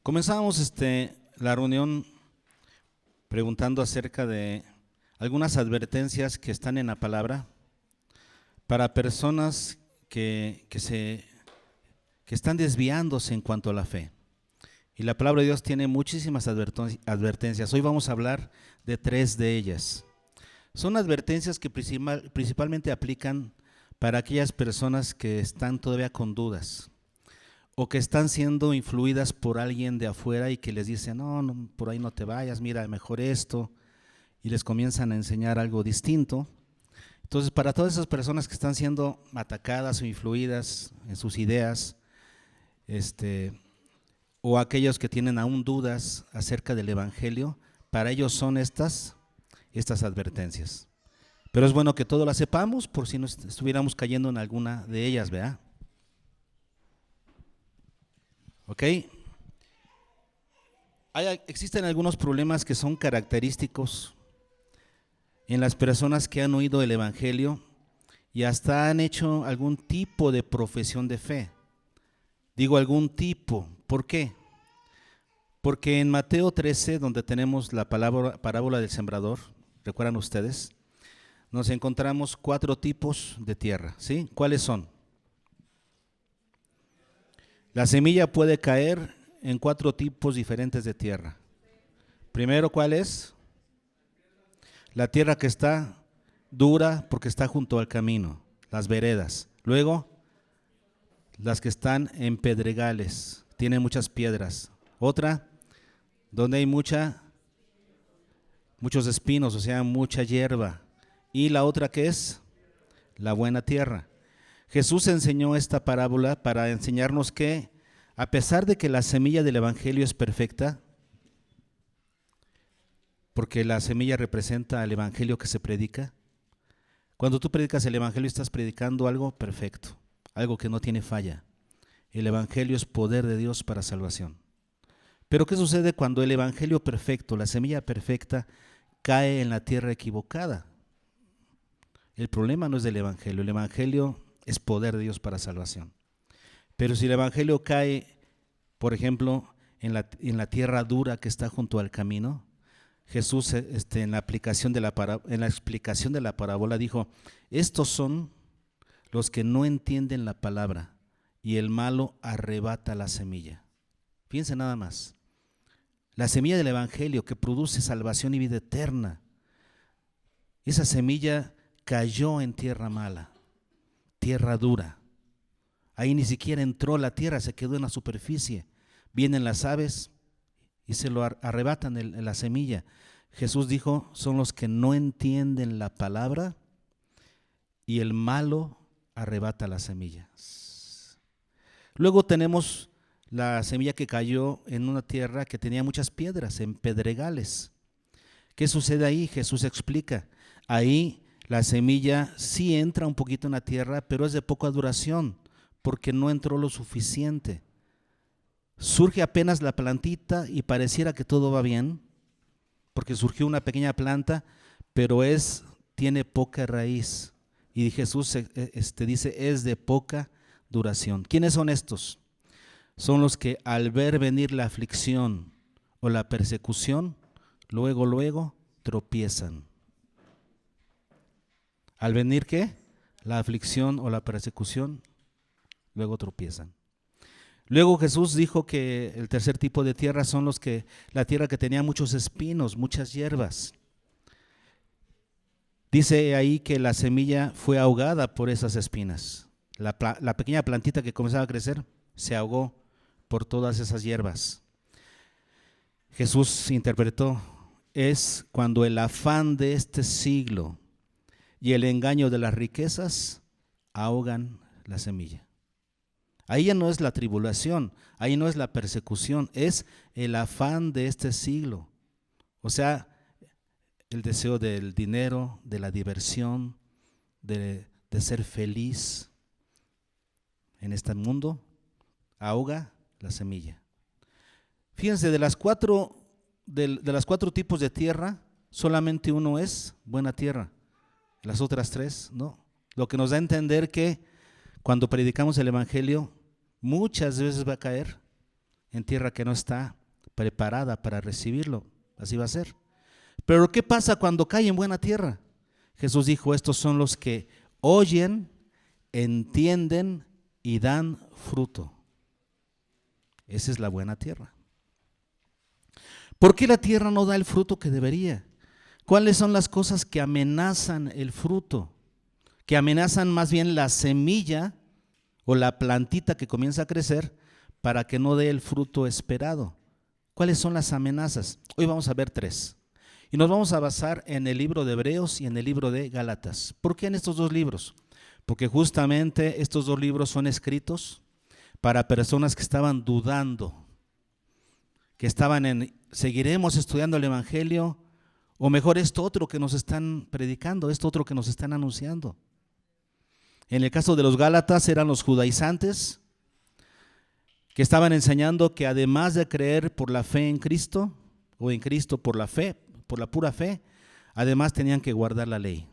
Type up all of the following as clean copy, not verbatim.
Comenzamos la reunión preguntando acerca de algunas advertencias que están en la palabra para personas que están desviándose en cuanto a la fe. Y la palabra de Dios tiene muchísimas advertencias. Hoy vamos a hablar de 3 de ellas. Son advertencias que principalmente aplican para aquellas personas que están todavía con dudas o que están siendo influidas por alguien de afuera y que les dice, no, por ahí no te vayas, mira, mejor esto, y les comienzan a enseñar algo distinto. Entonces, para todas esas personas que están siendo atacadas o influidas en sus ideas, o aquellos que tienen aún dudas acerca del evangelio, para ellos son estas advertencias. Pero es bueno que todos las sepamos por si no estuviéramos cayendo en alguna de ellas, ¿verdad? ¿Ok? Existen algunos problemas que son característicos en las personas que han oído el evangelio y hasta han hecho algún tipo de profesión de fe. Digo algún tipo, ¿por qué? Porque en Mateo 13, donde tenemos la parábola del sembrador, ¿recuerdan ustedes? Nos encontramos 4 tipos de tierra, ¿sí? ¿Cuáles son? La semilla puede caer en 4 tipos diferentes de tierra. Primero, ¿cuál es? La tierra que está dura porque está junto al camino, las veredas. Luego, las que están en pedregales, tienen muchas piedras. Otra, donde hay muchos espinos, o sea, mucha hierba. Y la otra, ¿qué es? La buena tierra. Jesús enseñó esta parábola para enseñarnos que, a pesar de que la semilla del evangelio es perfecta, porque la semilla representa al evangelio que se predica, cuando tú predicas el evangelio estás predicando algo perfecto, algo que no tiene falla. El evangelio es poder de Dios para salvación. Pero ¿qué sucede cuando el evangelio perfecto, la semilla perfecta, cae en la tierra equivocada? El problema no es del evangelio, el evangelio es poder de Dios para salvación. Pero si el evangelio cae, por ejemplo, en la tierra dura que está junto al camino, Jesús en la explicación de la parábola dijo, estos son los que no entienden la palabra y el malo arrebata la semilla. Fíjense nada más, la semilla del evangelio que produce salvación y vida eterna, esa semilla cayó en tierra mala, tierra dura. Ahí ni siquiera entró la tierra, se quedó en la superficie. Vienen las aves y se lo arrebatan en la semilla. Jesús dijo, son los que no entienden la palabra y el malo arrebata la semilla. Luego tenemos la semilla que cayó en una tierra que tenía muchas piedras, en pedregales. ¿Qué sucede ahí? Jesús explica. Ahí la semilla sí entra un poquito en la tierra, pero es de poca duración, porque no entró lo suficiente. Surge apenas la plantita y pareciera que todo va bien, porque surgió una pequeña planta, pero tiene poca raíz. Y Jesús dice, es de poca duración. ¿Quiénes son estos? Son los que al ver venir la aflicción o la persecución, luego tropiezan. Al venir, ¿qué? La aflicción o la persecución, luego tropiezan. Luego Jesús dijo que el tercer tipo de tierra son la tierra que tenía muchos espinos, muchas hierbas. Dice ahí que la semilla fue ahogada por esas espinas. La pequeña plantita que comenzaba a crecer se ahogó por todas esas hierbas. Jesús interpretó, es cuando el afán de este siglo y el engaño de las riquezas ahogan la semilla. Ahí ya no es la tribulación, ahí no es la persecución, es el afán de este siglo. O sea, el deseo del dinero, de la diversión, de ser feliz en este mundo, ahoga la semilla. Fíjense, de las cuatro tipos de tierra, solamente uno es buena tierra. Las otras 3, no. Lo que nos da a entender que cuando predicamos el evangelio, muchas veces va a caer en tierra que no está preparada para recibirlo. Así va a ser. Pero ¿qué pasa cuando cae en buena tierra? Jesús dijo, estos son los que oyen, entienden y dan fruto. Esa es la buena tierra. ¿Por qué la tierra no da el fruto que debería? ¿Cuáles son las cosas que amenazan el fruto? Que amenazan más bien la semilla o la plantita que comienza a crecer para que no dé el fruto esperado. ¿Cuáles son las amenazas? Hoy vamos a ver 3. Y nos vamos a basar en el libro de Hebreos y en el libro de Gálatas. ¿Por qué en estos 2 libros? Porque justamente estos 2 libros son escritos para personas que estaban dudando, que estaban ¿seguiremos estudiando el Evangelio? O mejor, esto otro que nos están predicando, esto otro que nos están anunciando. En el caso de los Gálatas eran los judaizantes que estaban enseñando que además de creer por la fe en Cristo, o en Cristo por la fe, por la pura fe, además tenían que guardar la ley.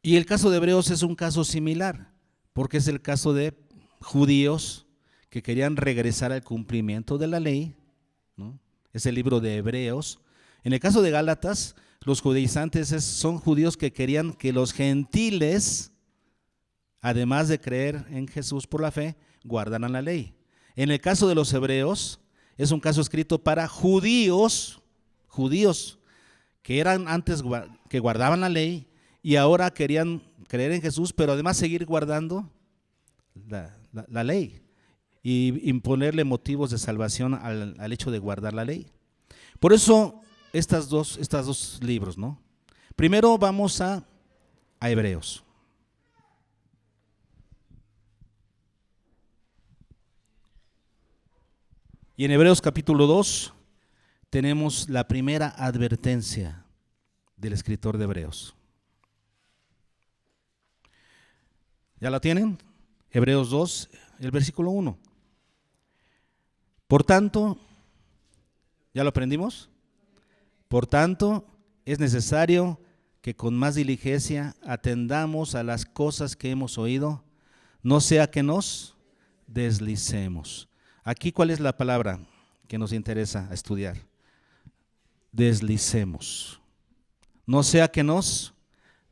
Y el caso de Hebreos es un caso similar, porque es el caso de judíos que querían regresar al cumplimiento de la ley, ¿no? Es el libro de Hebreos. En el caso de Gálatas, los judaizantes son judíos que querían que los gentiles, además de creer en Jesús por la fe, guardaran la ley. En el caso de los hebreos, es un caso escrito para judíos que eran antes que guardaban la ley y ahora querían creer en Jesús, pero además seguir guardando la ley y imponerle motivos de salvación al hecho de guardar la ley. Por eso estos dos libros, ¿no? Primero vamos a Hebreos. Y en Hebreos capítulo 2 tenemos la primera advertencia del escritor de Hebreos. ¿Ya la tienen? Hebreos 2, el versículo 1. Por tanto, ¿ya lo aprendimos? Por tanto, es necesario que con más diligencia atendamos a las cosas que hemos oído, no sea que nos deslicemos. Aquí, ¿cuál es la palabra que nos interesa estudiar? Deslicemos. No sea que nos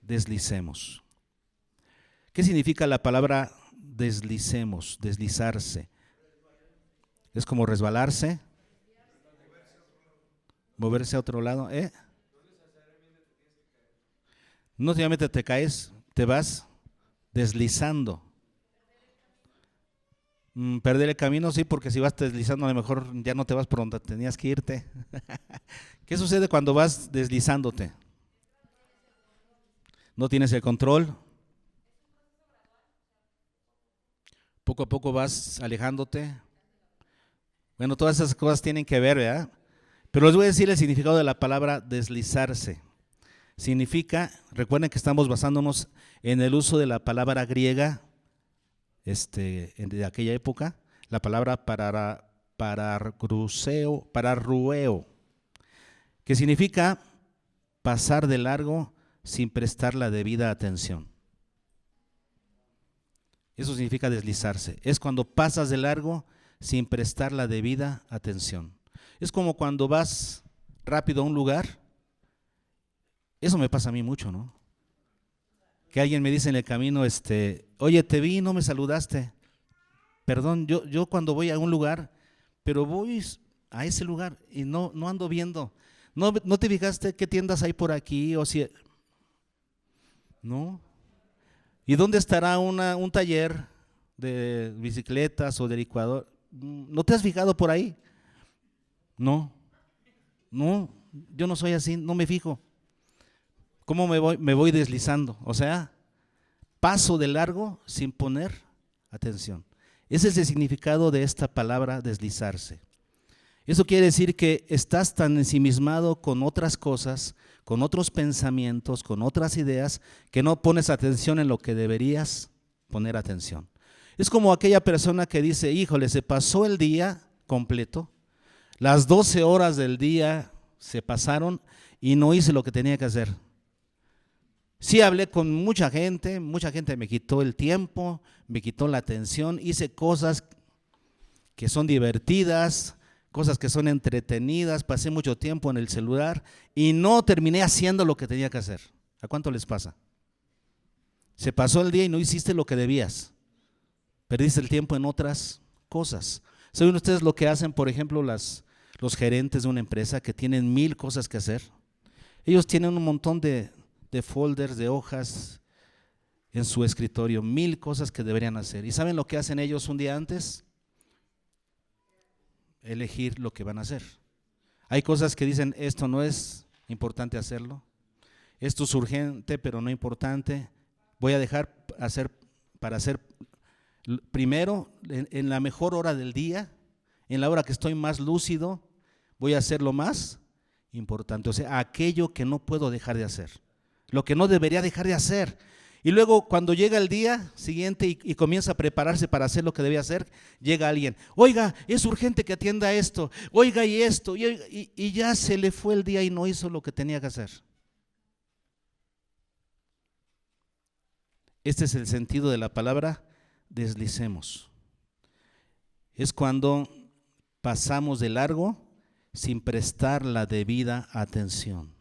deslicemos. ¿Qué significa la palabra deslicemos, deslizarse? Es como resbalarse, moverse a otro lado, No solamente te caes, te vas deslizando. Perder el camino, sí, porque si vas deslizando a lo mejor ya no te vas por donde tenías que irte. ¿Qué sucede cuando vas deslizándote? No tienes el control. Poco a poco vas alejándote. Bueno, todas esas cosas tienen que ver, ¿verdad? Pero les voy a decir el significado de la palabra deslizarse. Significa, recuerden que estamos basándonos en el uso de la palabra griega de aquella época, la palabra pararrueo, que significa pasar de largo sin prestar la debida atención. Eso significa deslizarse. Es cuando pasas de largo sin prestar la debida atención. Es como cuando vas rápido a un lugar. Eso me pasa a mí mucho, ¿no? Que alguien me dice en el camino, oye, te vi y no me saludaste. Perdón, yo cuando voy a un lugar, pero voy a ese lugar y no ando viendo. ¿No te fijaste qué tiendas hay por aquí? O si, ¿no? ¿Y dónde estará un taller de bicicletas o de licuador? ¿No te has fijado por ahí? No, yo no soy así, no me fijo. ¿Cómo me voy deslizando? O sea, paso de largo sin poner atención. Ese es el significado de esta palabra deslizarse. Eso quiere decir que estás tan ensimismado con otras cosas, con otros pensamientos, con otras ideas, que no pones atención en lo que deberías poner atención. Es como aquella persona que dice, híjole, se pasó el día completo, las 12 horas del día se pasaron y no hice lo que tenía que hacer. Sí hablé con mucha gente me quitó el tiempo, me quitó la atención, hice cosas que son divertidas, cosas que son entretenidas, pasé mucho tiempo en el celular y no terminé haciendo lo que tenía que hacer. ¿A cuánto les pasa? Se pasó el día y no hiciste lo que debías. Perdiste el tiempo en otras cosas. ¿Saben ustedes lo que hacen, por ejemplo, los gerentes de una empresa que tienen 1000 cosas que hacer? Ellos tienen un montón de folders, de hojas en su escritorio, 1000 cosas que deberían hacer. ¿Y saben lo que hacen ellos un día antes? Elegir lo que van a hacer. Hay cosas que dicen, esto no es importante hacerlo, esto es urgente pero no importante, voy a dejar para hacer primero en la mejor hora del día, en la hora que estoy más lúcido, voy a hacer lo más importante, o sea, aquello que no puedo dejar de hacer, lo que no debería dejar de hacer. Y luego cuando llega el día siguiente y comienza a prepararse para hacer lo que debe hacer, llega alguien, oiga, es urgente que atienda esto, oiga y esto, y ya se le fue el día y no hizo lo que tenía que hacer. Este es el sentido de la palabra deslicemos. Es cuando pasamos de largo sin prestar la debida atención.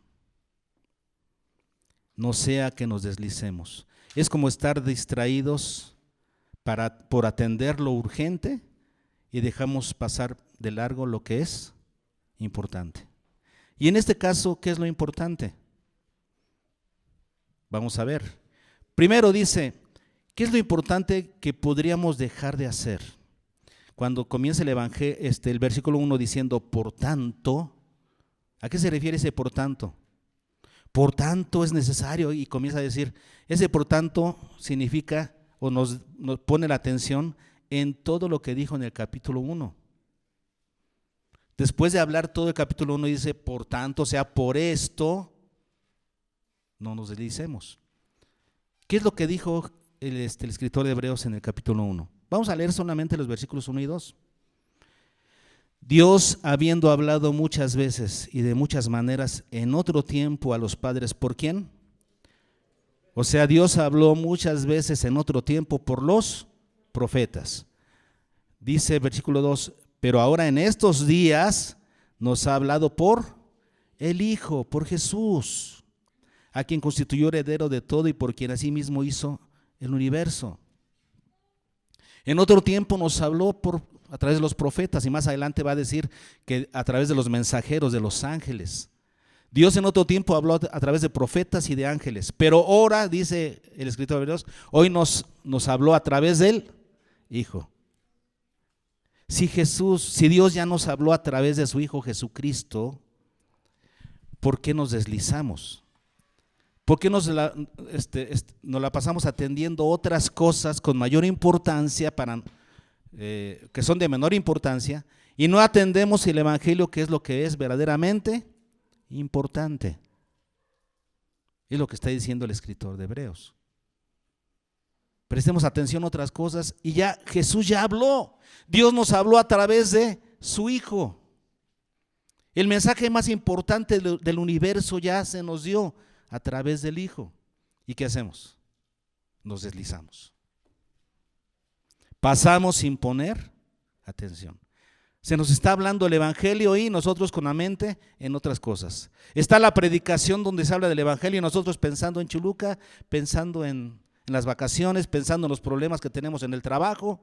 No sea que nos deslicemos. Es como estar distraídos por atender lo urgente y dejamos pasar de largo lo que es importante. Y en este caso, ¿qué es lo importante? Vamos a ver. Primero dice, ¿qué es lo importante que podríamos dejar de hacer? Cuando comienza el evangelio, el versículo 1 diciendo, por tanto, ¿a qué se refiere ese por tanto? Por tanto es necesario, y comienza a decir, ese por tanto significa o nos pone la atención en todo lo que dijo en el capítulo 1. Después de hablar todo el capítulo 1 dice, por tanto, o sea, por esto, no nos deslicemos. ¿Qué es lo que dijo el escritor de Hebreos en el capítulo 1? Vamos a leer solamente los versículos 1 y 2. Dios, habiendo hablado muchas veces y de muchas maneras en otro tiempo a los padres, ¿por quién? O sea, Dios habló muchas veces en otro tiempo por los profetas. Dice versículo 2, pero ahora en estos días nos ha hablado por el Hijo, por Jesús, a quien constituyó heredero de todo y por quien asimismo hizo el universo. En otro tiempo nos habló a través de los profetas y más adelante va a decir que a través de los mensajeros, de los ángeles. Dios en otro tiempo habló a través de profetas y de ángeles, pero ahora, dice el escritor de Hebreos, hoy nos habló a través del Hijo. Si Dios ya nos habló a través de su Hijo Jesucristo, ¿por qué nos deslizamos? ¿Por qué nos la pasamos atendiendo otras cosas con mayor importancia, que son de menor importancia, y no atendemos el evangelio, que es lo que es verdaderamente importante? Es lo que está diciendo el escritor de Hebreos. Prestemos atención a otras cosas y ya Jesús ya habló. Dios nos habló a través de su Hijo. El mensaje más importante del universo ya se nos dio a través del Hijo. ¿Y qué hacemos? Nos deslizamos. Pasamos sin poner atención. Se nos está hablando el evangelio y nosotros con la mente en otras cosas. Está la predicación donde se habla del evangelio y nosotros pensando en Chuluca, pensando en las vacaciones, pensando en los problemas que tenemos en el trabajo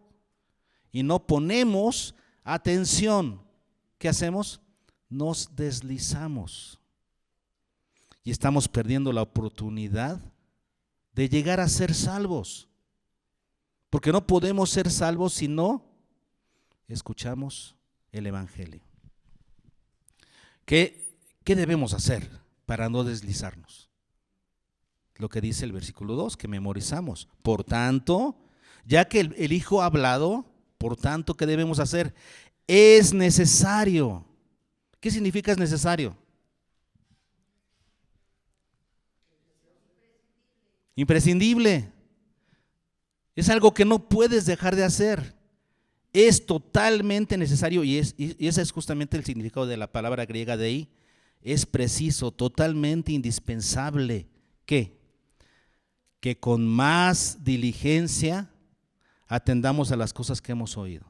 y no ponemos atención. ¿Qué hacemos? Nos deslizamos. Y estamos perdiendo la oportunidad de llegar a ser salvos. Porque no podemos ser salvos si no escuchamos el evangelio. ¿Qué debemos hacer para no deslizarnos? Lo que dice el versículo 2, que memorizamos. Por tanto, ya que el Hijo ha hablado, por tanto, ¿qué debemos hacer? Es necesario. ¿Qué significa es necesario? Imprescindible. Es algo que no puedes dejar de hacer. Es totalmente necesario y ese es justamente el significado de la palabra griega dei. Es preciso, totalmente indispensable. ¿Qué? Que con más diligencia atendamos a las cosas que hemos oído.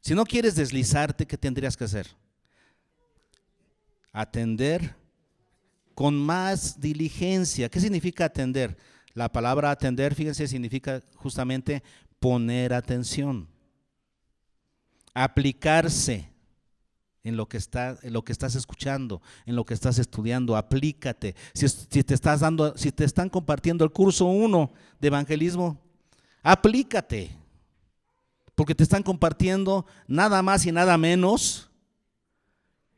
Si no quieres deslizarte, ¿qué tendrías que hacer? Atender con más diligencia. ¿Qué significa atender? La palabra atender, fíjense, significa justamente poner atención, aplicarse en lo que estás escuchando, en lo que estás estudiando. Aplícate. Si te están compartiendo el curso 1 de evangelismo, aplícate, porque te están compartiendo nada más y nada menos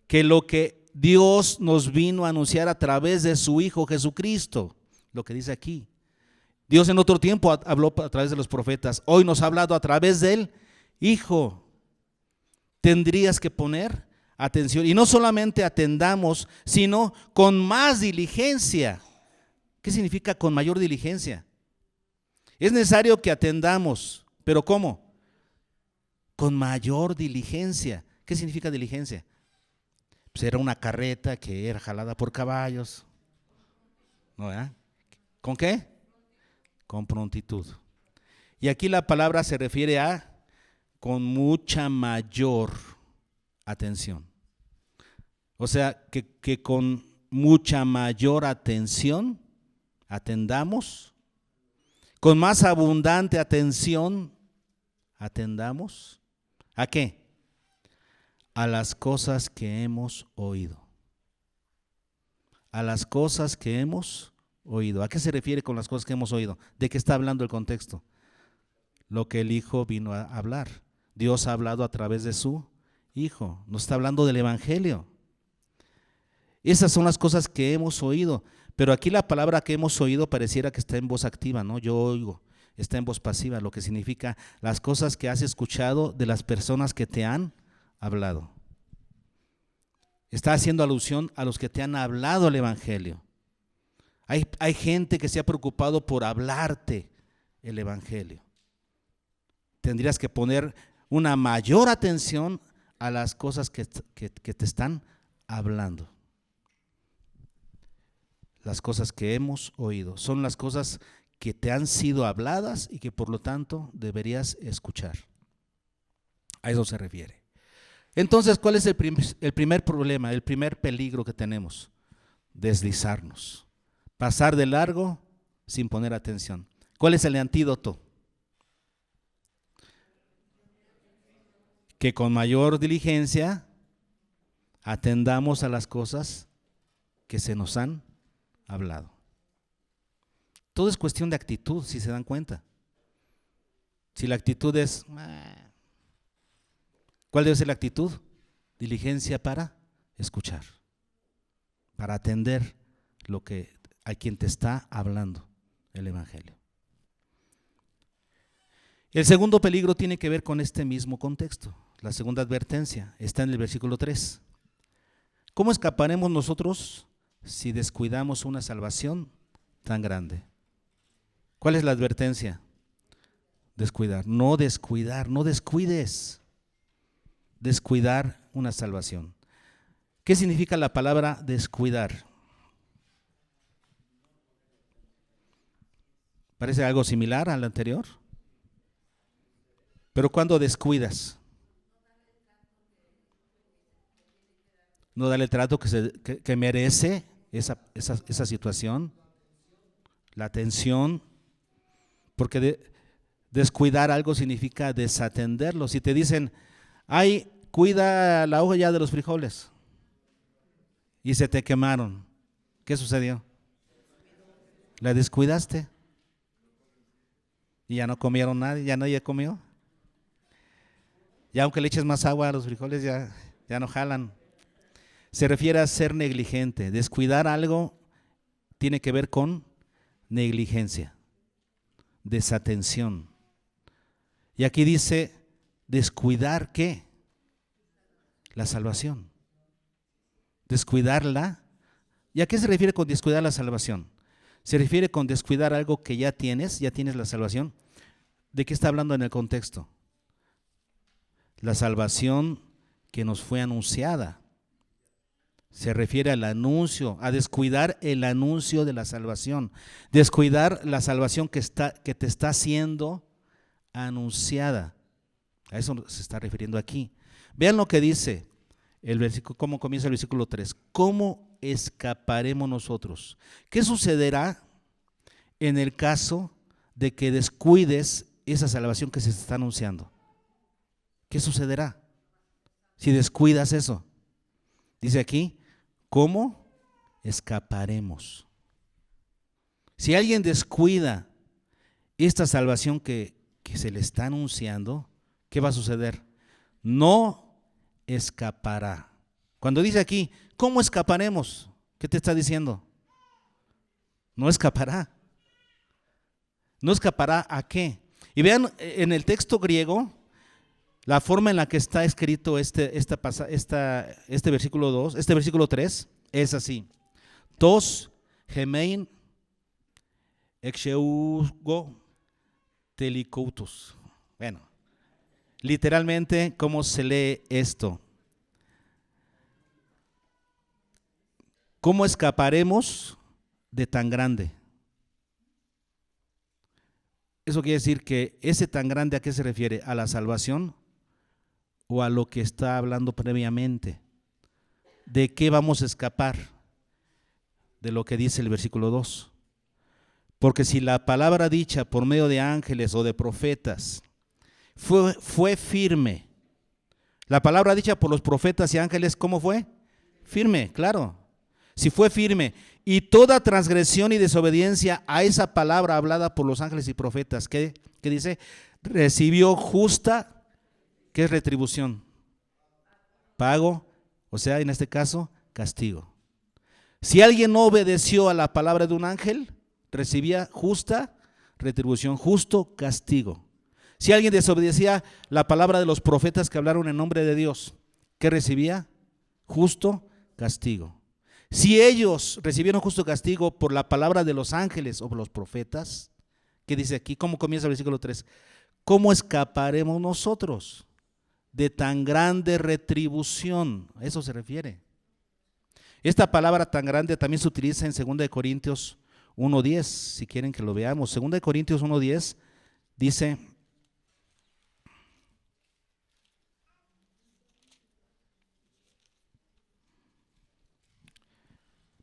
que lo que Dios nos vino a anunciar a través de su Hijo Jesucristo, lo que dice aquí. Dios en otro tiempo habló a través de los profetas, hoy nos ha hablado a través del Hijo. Tendrías que poner atención, y no solamente atendamos, sino con más diligencia. ¿Qué significa con mayor diligencia? Es necesario que atendamos, pero ¿cómo? Con mayor diligencia. ¿Qué significa diligencia? Pues era una carreta que era jalada por caballos, ¿no? ¿Verdad? ¿Con qué? Con prontitud. Y aquí la palabra se refiere a con mucha mayor atención. O sea, que con mucha mayor atención atendamos, con más abundante atención atendamos. ¿A qué? A las cosas que hemos oído. A las cosas que hemos oído. ¿A qué se refiere con las cosas que hemos oído? ¿De qué está hablando el contexto? Lo que el Hijo vino a hablar. Dios ha hablado a través de su Hijo. Nos está hablando del Evangelio. Esas son las cosas que hemos oído. Pero aquí la palabra que hemos oído pareciera que está en voz activa, ¿no? Yo oigo. Está en voz pasiva, lo que significa las cosas que has escuchado de las personas que te han hablado. Está haciendo alusión a los que te han hablado el Evangelio. Hay gente que se ha preocupado por hablarte el Evangelio. Tendrías que poner una mayor atención a las cosas que te están hablando. Las cosas que hemos oído son las cosas que te han sido habladas y que por lo tanto deberías escuchar. A eso se refiere. Entonces, ¿cuál es el primer problema, el primer peligro que tenemos? Deslizarnos, pasar de largo sin poner atención. ¿Cuál es el antídoto? Que con mayor diligencia atendamos a las cosas que se nos han hablado. Todo es cuestión de actitud, si se dan cuenta. Si la actitud es, ¿cuál debe ser la actitud? Diligencia para escuchar, para atender a quien te está hablando el Evangelio. El segundo peligro tiene que ver con este mismo contexto. La segunda advertencia está en el versículo 3. ¿Cómo escaparemos nosotros si descuidamos una salvación tan grande? ¿Cuál es la advertencia? Descuidar, no descuides. Descuidar una salvación. ¿Qué significa la palabra descuidar? ¿Parece algo similar al anterior? Pero ¿cuándo descuidas? No darle el trato que merece esa situación, la atención, porque descuidar algo significa desatenderlo. Si te dicen, ay, cuida la hoja ya de los frijoles y se te quemaron, ¿qué sucedió? La descuidaste y ya no comieron nadie, ya nadie comió. Ya aunque le eches más agua a los frijoles ya no jalan. Se refiere a ser negligente. Descuidar algo tiene que ver con negligencia, desatención. Y aquí dice, descuidar ¿qué? La salvación. Descuidarla. ¿Y a qué se refiere con descuidar la salvación? Se refiere con descuidar algo que ya tienes la salvación. ¿De qué está hablando en el contexto? La salvación que nos fue anunciada. Se refiere al anuncio, a descuidar el anuncio de la salvación. Descuidar la salvación que te está siendo anunciada. A eso se está refiriendo aquí. Vean lo que dice el versículo, cómo comienza el versículo 3. ¿Cómo escaparemos nosotros? ¿Qué sucederá en el caso de que descuides esa salvación que se está anunciando? ¿Qué sucederá si descuidas eso? Dice aquí, ¿cómo escaparemos? Si alguien descuida esta salvación que se le está anunciando, ¿qué va a suceder? No escapará. Cuando dice aquí, ¿cómo escaparemos? ¿Qué te está diciendo? No escapará. ¿No escapará a qué? Y vean en el texto griego, la forma en la que está escrito este versículo 2, este versículo 3, es así. Tos, gemein, exeugo, telikoutos. Bueno, literalmente, ¿cómo se lee esto? ¿Cómo escaparemos de tan grande? Eso quiere decir que ese tan grande, ¿a qué se refiere? ¿A la salvación o a lo que está hablando previamente? ¿De qué vamos a escapar? De lo que dice el versículo 2. Porque si la palabra dicha por medio de ángeles o de profetas fue firme, la palabra dicha por los profetas y ángeles, ¿cómo fue? Firme, claro. Si fue firme, y toda transgresión y desobediencia a esa palabra hablada por los ángeles y profetas, ¿qué dice? Recibió justa, ¿qué es retribución? Pago, o sea, en este caso, castigo. Si alguien no obedeció a la palabra de un ángel, recibía justa retribución, justo castigo. Si alguien desobedecía la palabra de los profetas que hablaron en nombre de Dios, ¿qué recibía? Justo castigo. Si ellos recibieron justo castigo por la palabra de los ángeles o por los profetas, ¿qué dice aquí? ¿Cómo comienza el versículo 3? ¿Cómo escaparemos nosotros de tan grande retribución? A eso se refiere. Esta palabra tan grande también se utiliza en 2 Corintios 1:10, si quieren que lo veamos. 2 Corintios 1:10 dice: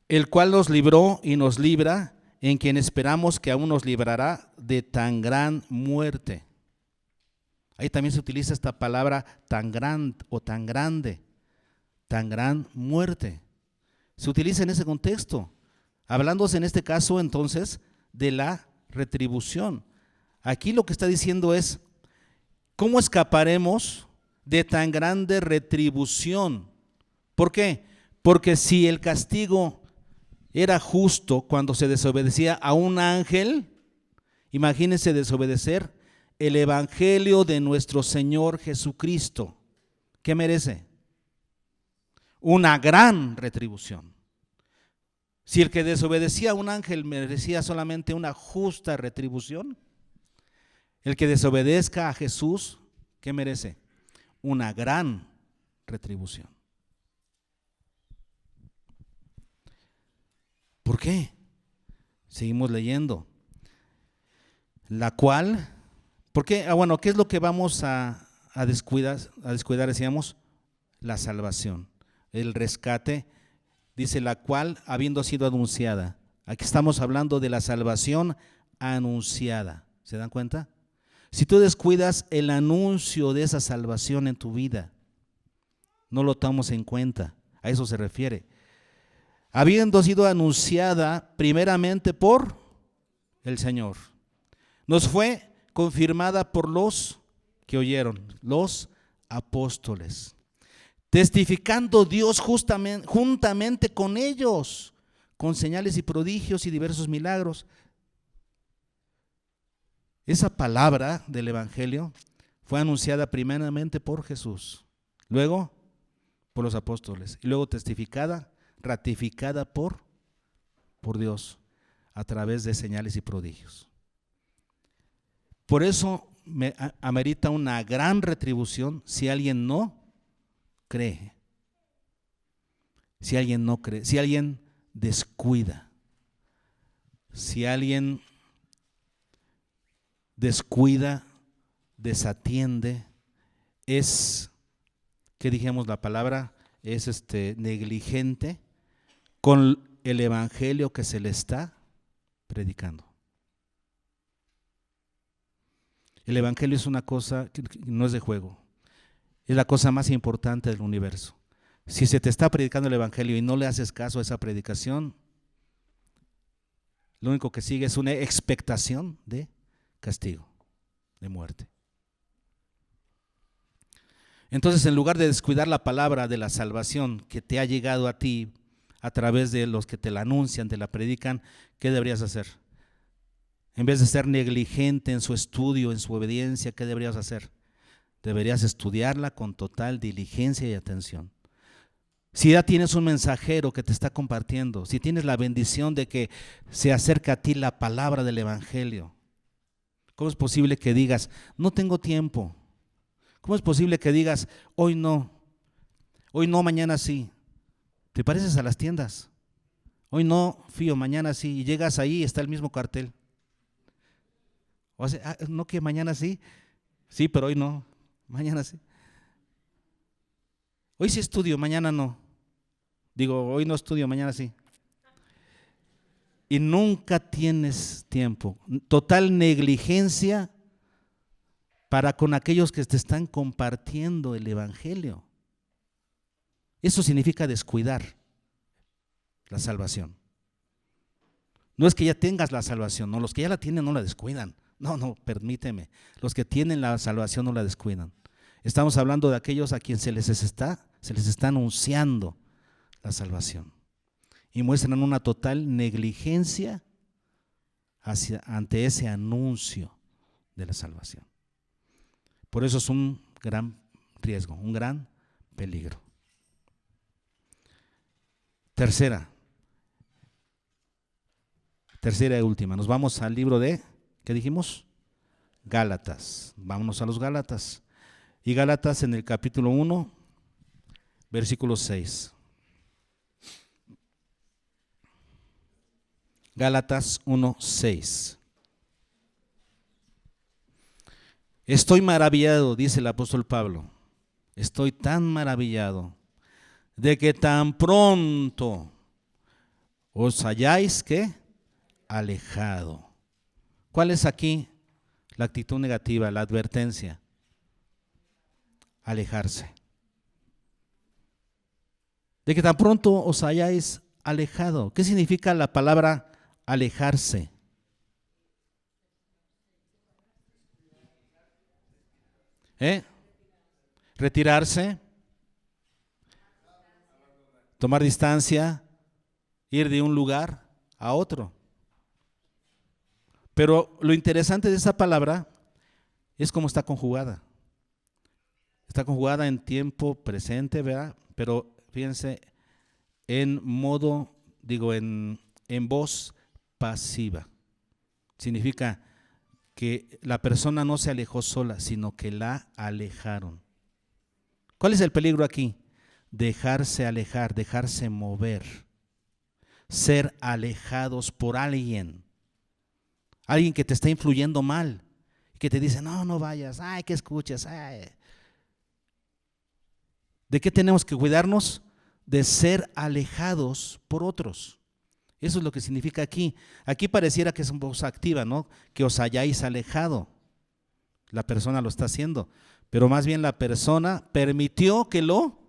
el cual nos libró y nos libra, en quien esperamos que aún nos librará de tan gran muerte. Ahí también se utiliza esta palabra tan gran o tan grande, tan gran muerte. Se utiliza en ese contexto, hablándose en este caso entonces de la retribución. Aquí lo que está diciendo es, ¿cómo escaparemos de tan grande retribución? ¿Por qué? Porque si el castigo era justo cuando se desobedecía a un ángel, imagínense desobedecer el evangelio de nuestro Señor Jesucristo. ¿Qué merece? Una gran retribución. Si el que desobedecía a un ángel merecía solamente una justa retribución, el que desobedezca a Jesús, ¿qué merece? Una gran retribución. ¿Por qué? Seguimos leyendo. La cual, ¿por qué? Bueno, ¿qué es lo que vamos a descuidar? Decíamos, la salvación, el rescate. Dice, la cual habiendo sido anunciada. Aquí estamos hablando de la salvación anunciada. ¿Se dan cuenta? Si tú descuidas el anuncio de esa salvación en tu vida, no lo tomamos en cuenta. A eso se refiere. Habiendo sido anunciada primeramente por el Señor, nos fue confirmada por los que oyeron, los apóstoles, testificando Dios juntamente con ellos, con señales y prodigios y diversos milagros. Esa palabra del Evangelio fue anunciada primeramente por Jesús, luego por los apóstoles y luego testificada, ratificada por Dios a través de señales y prodigios. Por eso amerita una gran retribución si alguien no cree, si alguien no cree, si alguien descuida, si alguien descuida, desatiende es, ¿qué dijimos la palabra? Es negligente con el evangelio que se le está predicando. El evangelio es una cosa que no es de juego, es la cosa más importante del universo. Si se te está predicando el evangelio y no le haces caso a esa predicación, lo único que sigue es una expectación de castigo, de muerte. Entonces, en lugar de descuidar la palabra de la salvación que te ha llegado a ti a través de los que te la anuncian, te la predican, ¿qué deberías hacer? En vez de ser negligente en su estudio, en su obediencia, ¿qué deberías hacer? Deberías estudiarla con total diligencia y atención. Si ya tienes un mensajero que te está compartiendo, si tienes la bendición de que se acerca a ti la palabra del evangelio, ¿cómo es posible que digas, no tengo tiempo? ¿Cómo es posible que digas, hoy no, mañana sí? Te pareces a las tiendas. Hoy no, fío, mañana sí. Y llegas ahí y está el mismo cartel. O sea, no, que mañana sí. Sí, pero hoy no, mañana sí. Hoy sí estudio, mañana no. Digo, hoy no estudio, mañana sí. Y nunca tienes tiempo. Total negligencia para con aquellos que te están compartiendo el evangelio. Eso significa descuidar la salvación. No es que ya tengas la salvación, no, los que ya la tienen no la descuidan. No, permíteme. Los que tienen la salvación no la descuidan. Estamos hablando de aquellos a quienes se les está anunciando la salvación y muestran una total negligencia ante ese anuncio de la salvación. Por eso es un gran riesgo, un gran peligro. Tercera y última. Nos vamos al libro de, ¿qué dijimos? Gálatas. Vámonos a los Gálatas. Y Gálatas en el capítulo 1, versículo 6. Gálatas 1:6. Estoy maravillado, dice el apóstol Pablo, estoy tan maravillado de que tan pronto os hayáis, ¿qué? Alejado. ¿Cuál es aquí la actitud negativa, la advertencia? Alejarse. De que tan pronto os hayáis alejado. ¿Qué significa la palabra alejarse? Retirarse, tomar distancia, ir de un lugar a otro. Pero lo interesante de esa palabra es cómo está conjugada. Está conjugada en tiempo presente, ¿verdad? Pero fíjense, en modo, en voz pasiva. Significa que la persona no se alejó sola, sino que la alejaron. ¿Cuál es el peligro aquí? Dejarse alejar, dejarse mover, ser alejados por alguien que te está influyendo mal, que te dice, no vayas, que escuches. ¿De qué tenemos que cuidarnos? De ser alejados por otros. Eso es lo que significa aquí. Aquí pareciera que es una voz activa, ¿no? Que os hayáis alejado. La persona lo está haciendo, pero más bien la persona permitió que lo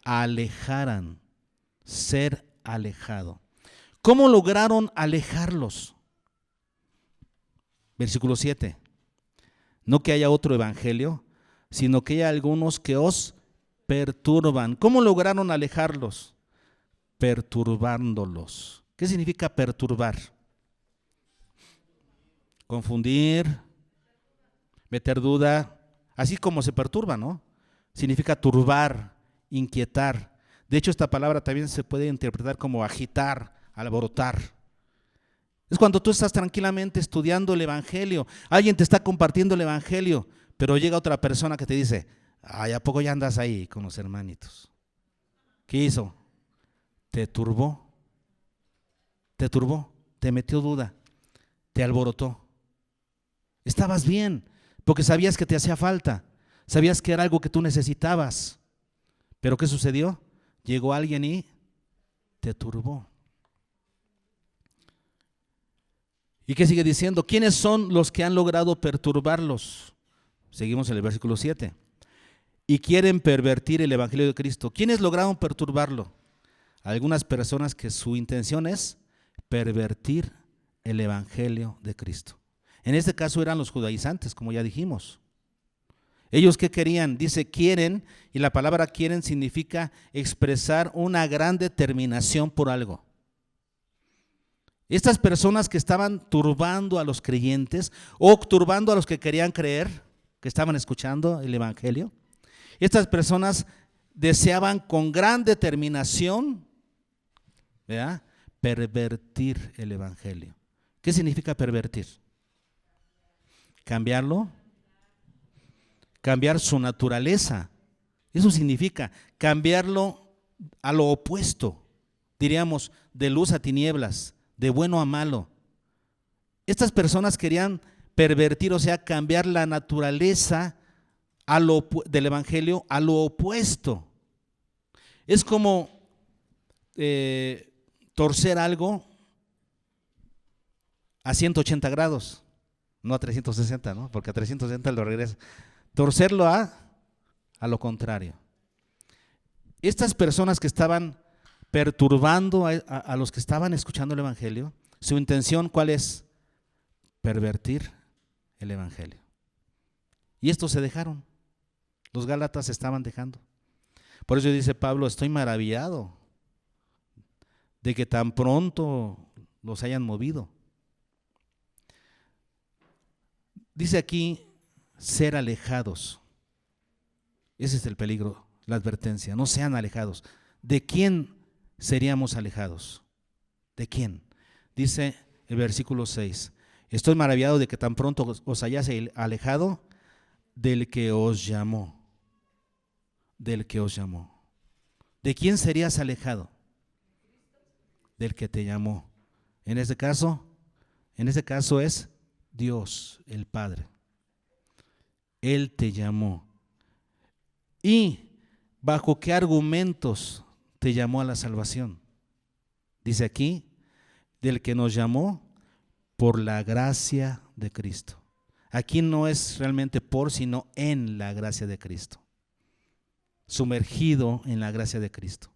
alejaran. Ser alejado. ¿Cómo lograron alejarlos? Versículo 7. No que haya otro evangelio, sino que haya algunos que os perturban. ¿Cómo lograron alejarlos? Perturbándolos. ¿Qué significa perturbar? Confundir, meter duda, así como se perturba, ¿no? Significa turbar, inquietar. De hecho, esta palabra también se puede interpretar como agitar, alborotar. Es cuando tú estás tranquilamente estudiando el evangelio, alguien te está compartiendo el evangelio, pero llega otra persona que te dice, ¿a poco ya andas ahí con los hermanitos? ¿Qué hizo? Te turbó, te metió duda, te alborotó. Estabas bien, porque sabías que te hacía falta, Sabías que era algo que tú necesitabas. Pero ¿qué sucedió? Llegó alguien y te turbó. ¿Y qué sigue diciendo? ¿Quiénes son los que han logrado perturbarlos? Seguimos en el versículo 7. Y quieren pervertir el evangelio de Cristo. ¿Quiénes lograron perturbarlo? Algunas personas que su intención es pervertir el evangelio de Cristo. En este caso eran los judaizantes, como ya dijimos. ¿Ellos qué querían? Dice quieren, y la palabra quieren significa expresar una gran determinación por algo. Estas personas que estaban turbando a los creyentes o turbando a los que querían creer, que estaban escuchando el evangelio, estas personas deseaban con gran determinación, ¿verdad?, pervertir el evangelio. ¿Qué significa pervertir? Cambiarlo, cambiar su naturaleza. Eso significa cambiarlo a lo opuesto, diríamos de luz a tinieblas, de bueno a malo. Estas personas querían pervertir, o sea, cambiar la naturaleza del evangelio a lo opuesto. Es como torcer algo a 180 grados, no a 360, ¿no? Porque a 360 lo regresa. Torcerlo a lo contrario. Estas personas que estaban perturbando a los que estaban escuchando el evangelio, su intención, ¿cuál es? Pervertir el evangelio. Y estos se dejaron. Los gálatas se estaban dejando. Por eso dice Pablo, estoy maravillado de que tan pronto los hayan movido. Dice aquí, ser alejados. Ese es el peligro, la advertencia. No sean alejados. ¿De quién seríamos alejados? ¿De quién? Dice el versículo 6. Estoy maravillado de que tan pronto os hayáis alejado del que os llamó. Del que os llamó. ¿De quién serías alejado? Del que te llamó. En este caso es Dios, el Padre. Él te llamó. ¿Y bajo qué argumentos te llamó a la salvación? Dice aquí, del que nos llamó por la gracia de Cristo. Aquí no es realmente por, sino en la gracia de Cristo. Sumergido en la gracia de Cristo.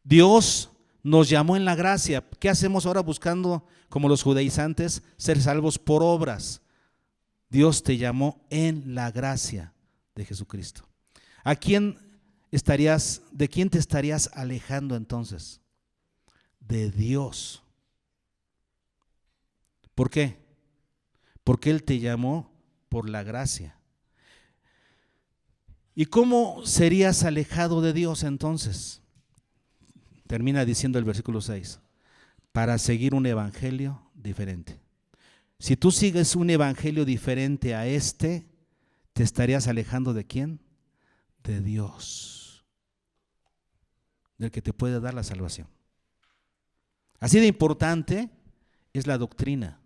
Dios nos llamó en la gracia. ¿Qué hacemos ahora buscando, como los judaizantes, ser salvos por obras? Dios te llamó en la gracia de Jesucristo. ¿De quién te estarías alejando entonces? De Dios. ¿Por qué? Porque Él te llamó por la gracia. ¿Y cómo serías alejado de Dios entonces? Termina diciendo el versículo 6, para seguir un evangelio diferente. Si tú sigues un evangelio diferente a este, ¿te estarías alejando de quién? De Dios, del que te puede dar la salvación. Así de importante es la doctrina,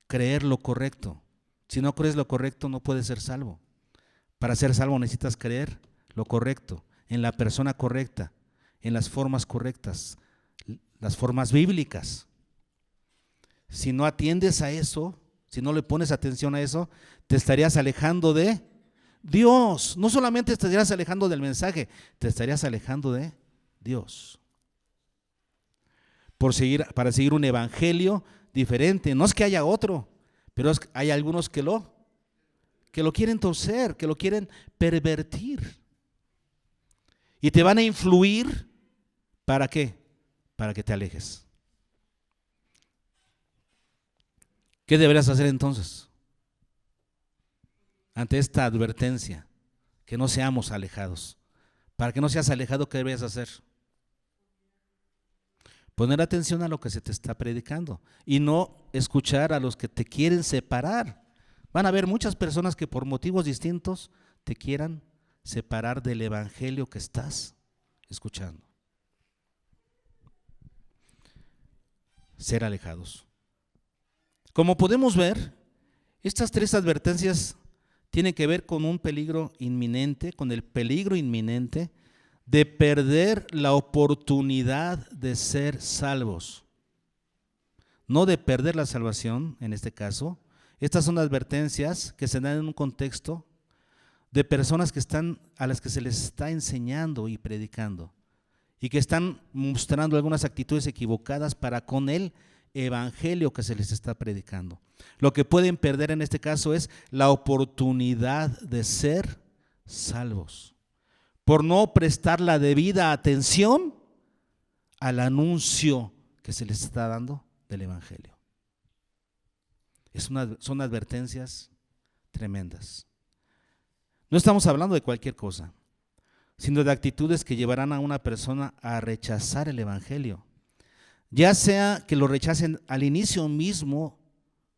creer lo correcto. Si no crees lo correcto, no puedes ser salvo. Para ser salvo necesitas creer lo correcto, en la persona correcta, en las formas correctas, las formas bíblicas. Si no atiendes a eso, si no le pones atención a eso, te estarías alejando de Dios. No solamente te estarías alejando del mensaje, te estarías alejando de Dios. Para seguir un evangelio diferente. No es que haya otro, pero hay algunos que lo quieren torcer, que lo quieren pervertir. Y te van a influir, ¿para qué? Para que te alejes. ¿Qué deberías hacer entonces? Ante esta advertencia, que no seamos alejados. Para que no seas alejado, ¿qué deberías hacer? Poner atención a lo que se te está predicando y no escuchar a los que te quieren separar. Van a haber muchas personas que por motivos distintos te quieran separar del evangelio que estás escuchando. Ser alejados. Como podemos ver, estas tres advertencias tiene que ver con un peligro inminente, con el peligro inminente de perder la oportunidad de ser salvos. No de perder la salvación, en este caso. Estas son advertencias que se dan en un contexto de personas a las que se les está enseñando y predicando y que están mostrando algunas actitudes equivocadas para con el evangelio que se les está predicando. Lo que pueden perder en este caso es la oportunidad de ser salvos por no prestar la debida atención al anuncio que se les está dando del evangelio. Son advertencias tremendas. No estamos hablando de cualquier cosa, sino de actitudes que llevarán a una persona a rechazar el evangelio. Ya sea que lo rechacen al inicio mismo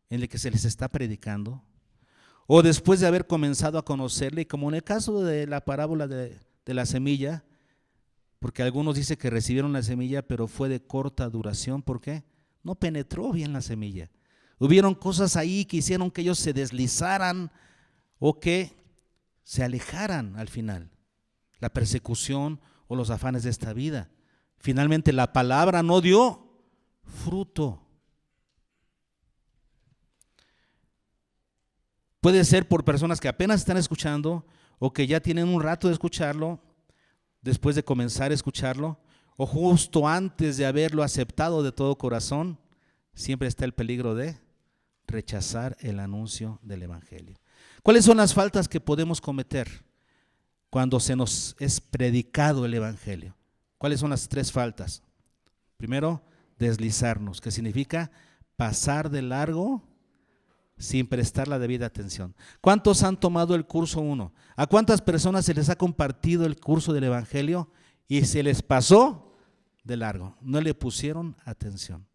en el que se les está predicando, o después de haber comenzado a conocerle, como en el caso de la parábola de la semilla, porque algunos dicen que recibieron la semilla, pero fue de corta duración. ¿Por qué? No penetró bien la semilla. Hubieron cosas ahí que hicieron que ellos se deslizaran o que se alejaran al final. La persecución o los afanes de esta vida. Finalmente la palabra no dio fruto. Puede ser por personas que apenas están escuchando o que ya tienen un rato de escucharlo, después de comenzar a escucharlo, o justo antes de haberlo aceptado de todo corazón. Siempre está el peligro de rechazar el anuncio del evangelio. ¿Cuáles son las faltas que podemos cometer cuando se nos es predicado el evangelio? ¿Cuáles son las 3 faltas? Primero, deslizarnos, que significa pasar de largo sin prestar la debida atención. ¿Cuántos han tomado el curso 1? ¿A cuántas personas se les ha compartido el curso del evangelio y se les pasó de largo? No le pusieron atención.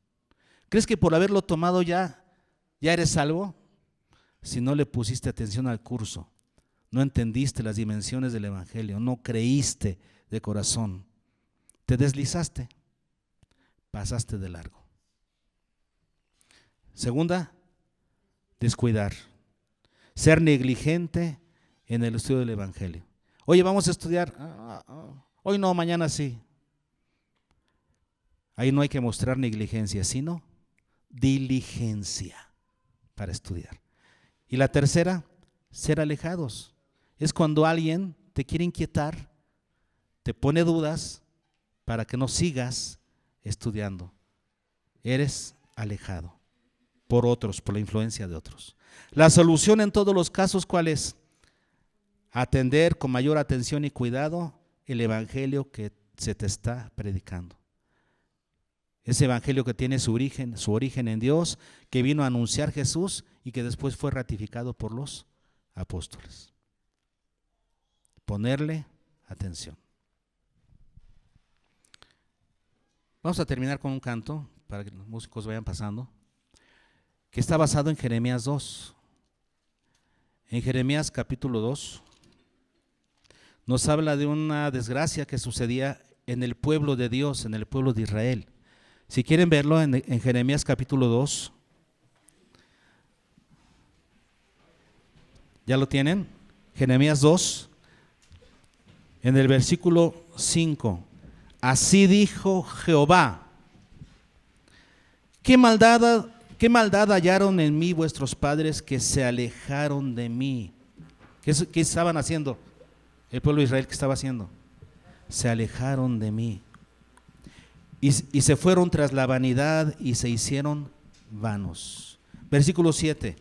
¿Crees que por haberlo tomado ya eres salvo? Si no le pusiste atención al curso, no entendiste las dimensiones del evangelio, no creíste de corazón, te deslizaste, pasaste de largo. Segunda, descuidar, ser negligente en el estudio del evangelio. Oye, vamos a estudiar, hoy no, mañana sí. Ahí no hay que mostrar negligencia, sino diligencia para estudiar. Y la tercera, ser alejados. Es cuando alguien te quiere inquietar, te pone dudas para que no sigas estudiando. Eres alejado por otros, por la influencia de otros. La solución en todos los casos, ¿cuál es? Atender con mayor atención y cuidado el evangelio que se te está predicando. Ese evangelio que tiene su origen en Dios, que vino a anunciar Jesús y que después fue ratificado por los apóstoles. Ponerle atención. Vamos a terminar con un canto para que los músicos vayan pasando, que está basado en Jeremías 2. En Jeremías capítulo 2 nos habla de una desgracia que sucedía en el pueblo de Dios, en el pueblo de Israel. Si quieren verlo en Jeremías capítulo 2, ¿ya lo tienen? Jeremías 2, en el versículo 5. Así dijo Jehová: ¿Qué maldad hallaron en mí vuestros padres que se alejaron de mí? ¿Qué estaban haciendo? El pueblo de Israel, ¿qué estaba haciendo? Se alejaron de mí. Y se fueron tras la vanidad y se hicieron vanos. Versículo 7.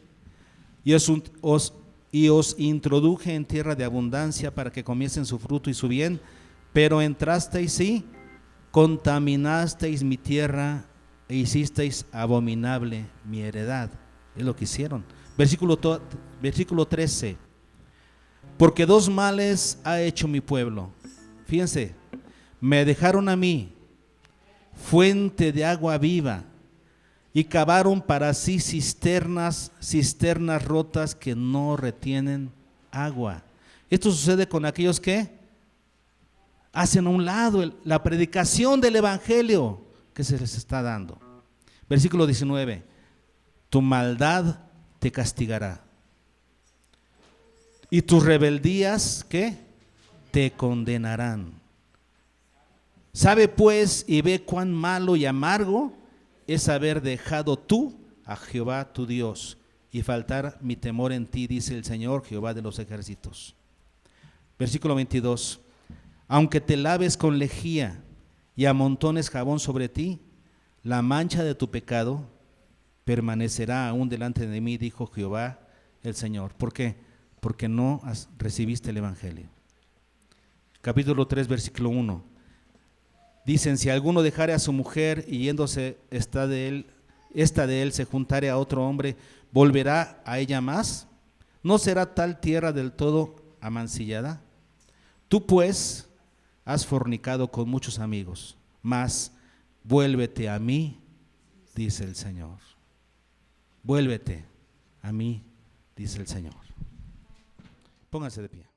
Y os introduje en tierra de abundancia para que comiesen su fruto y su bien, pero entrasteis y contaminasteis mi tierra e hicisteis abominable mi heredad. Es lo que hicieron. Versículo 13. Porque 2 males ha hecho mi pueblo. Fíjense, me dejaron a mí fuente de agua viva y cavaron para sí cisternas rotas que no retienen agua. Esto sucede con aquellos que hacen a un lado la predicación del evangelio que se les está dando. Versículo 19. Tu maldad te castigará. Y tus rebeldías, ¿qué? Te condenarán. Sabe pues y ve cuán malo y amargo es haber dejado tú a Jehová tu Dios y faltar mi temor en ti, dice el Señor Jehová de los ejércitos. Versículo 22. Aunque te laves con lejía y amontones jabón sobre ti, la mancha de tu pecado permanecerá aún delante de mí, dijo Jehová el Señor. ¿Por qué? Porque no recibiste el evangelio. Capítulo 3, versículo 1. Dicen, si alguno dejare a su mujer y yéndose esta de él se juntare a otro hombre, ¿volverá a ella más? ¿No será tal tierra del todo amancillada? Tú pues has fornicado con muchos amigos, mas vuélvete a mí, dice el Señor. Vuélvete a mí, dice el Señor. Pónganse de pie.